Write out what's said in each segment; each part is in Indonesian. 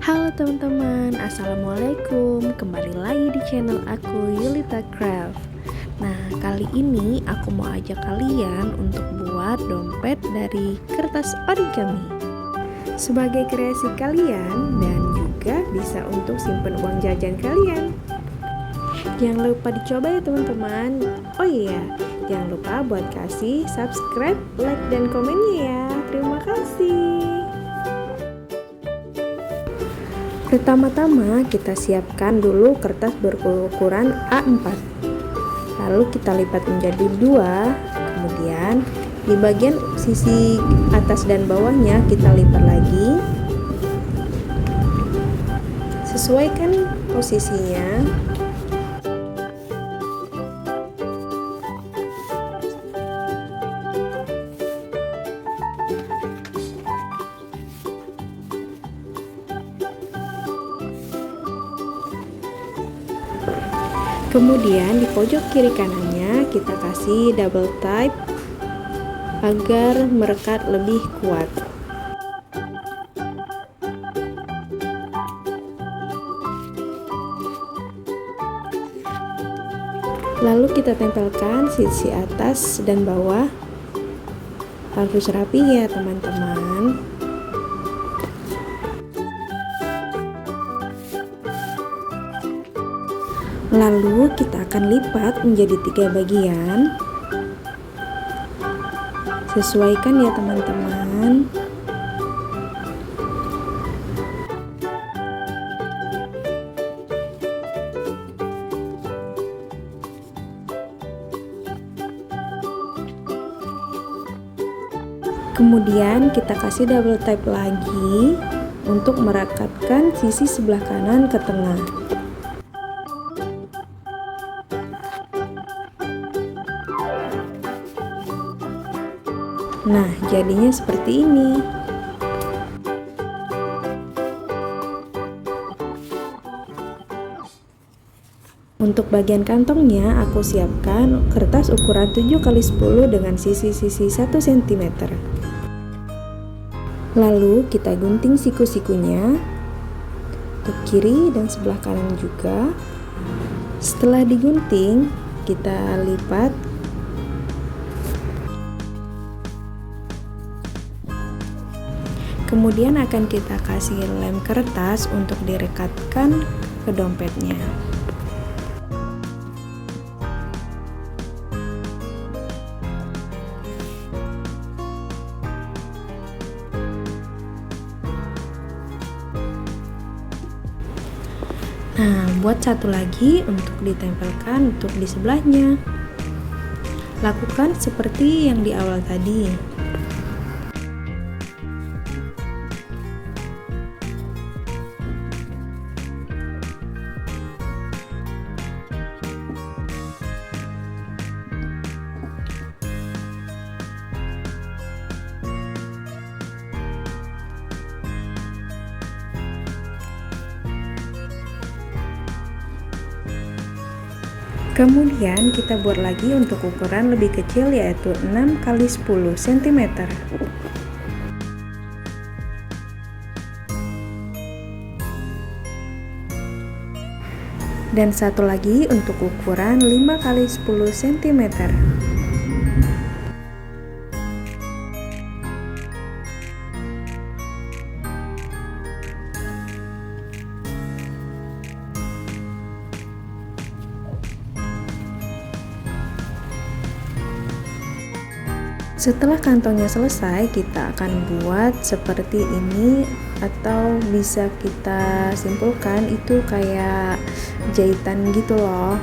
Halo teman-teman, Assalamualaikum. Kembali lagi di channel aku, Yulita Craft. Nah, kali ini aku mau ajak kalian untuk buat dompet dari kertas origami sebagai kreasi kalian dan juga bisa untuk simpan uang jajan kalian. Jangan lupa dicoba ya teman-teman. Oh iya, jangan lupa buat kasih subscribe, like, dan komennya ya. Terima kasih. Pertama-tama kita siapkan dulu kertas berukuran A4. Lalu kita lipat menjadi 2. Kemudian di bagian sisi atas dan bawahnya kita lipat lagi. Sesuaikan posisinya. Kemudian di pojok kiri kanannya kita kasih double type agar merekat lebih kuat. Lalu kita tempelkan sisi atas dan bawah. Harus rapi ya teman-teman. Lalu kita akan lipat menjadi 3 bagian. Sesuaikan ya teman-teman. Kemudian kita kasih double type lagi untuk merekatkan sisi sebelah kanan ke tengah. Nah, jadinya seperti ini. Untuk bagian kantongnya, aku siapkan kertas ukuran 7x10 dengan sisi-sisi 1 cm. Lalu kita gunting siku-sikunya ke kiri dan sebelah kanan juga. Setelah digunting, kita lipat. Kemudian akan kita kasih lem kertas untuk direkatkan ke dompetnya. Nah, buat satu lagi untuk ditempelkan untuk di sebelahnya. Lakukan seperti yang di awal tadi. Kemudian kita buat lagi untuk ukuran lebih kecil yaitu 6x10 cm. Dan satu lagi untuk ukuran 5x10 cm. Setelah kantongnya selesai, kita akan buat seperti ini, atau bisa kita simpulkan itu kayak jahitan gitu loh.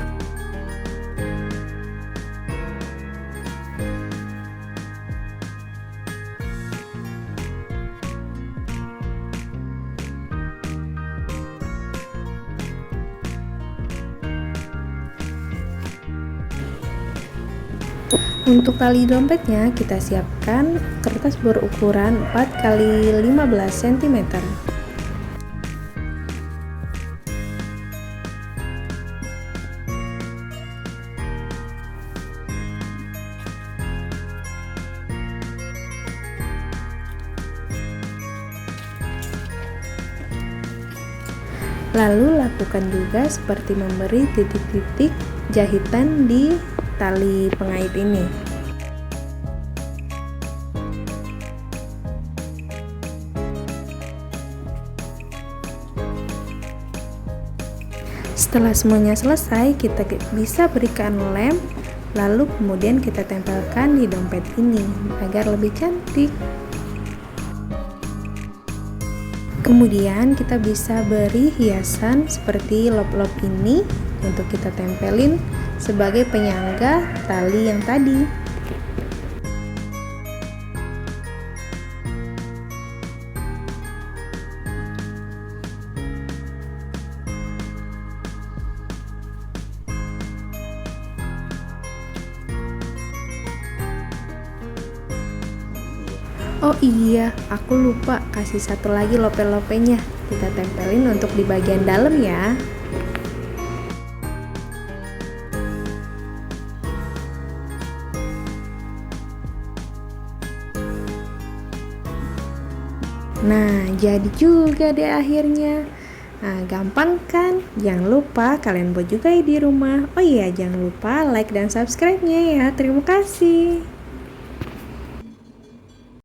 Untuk tali dompetnya kita siapkan kertas berukuran 4x15 cm. Lalu lakukan juga seperti memberi titik-titik jahitan di tali pengait ini. Setelah semuanya selesai, kita bisa berikan lem, lalu kemudian kita tempelkan di dompet ini agar lebih cantik. Kemudian kita bisa beri hiasan seperti lop-lop ini untuk kita tempelin sebagai penyangga tali yang tadi. Oh iya, aku lupa kasih satu lagi lope-lopenya. Kita tempelin untuk di bagian dalam ya. Nah, jadi juga deh akhirnya. Nah, gampang kan? Jangan lupa kalian buat juga di rumah. Oh iya, jangan lupa like dan subscribe-nya ya. Terima kasih.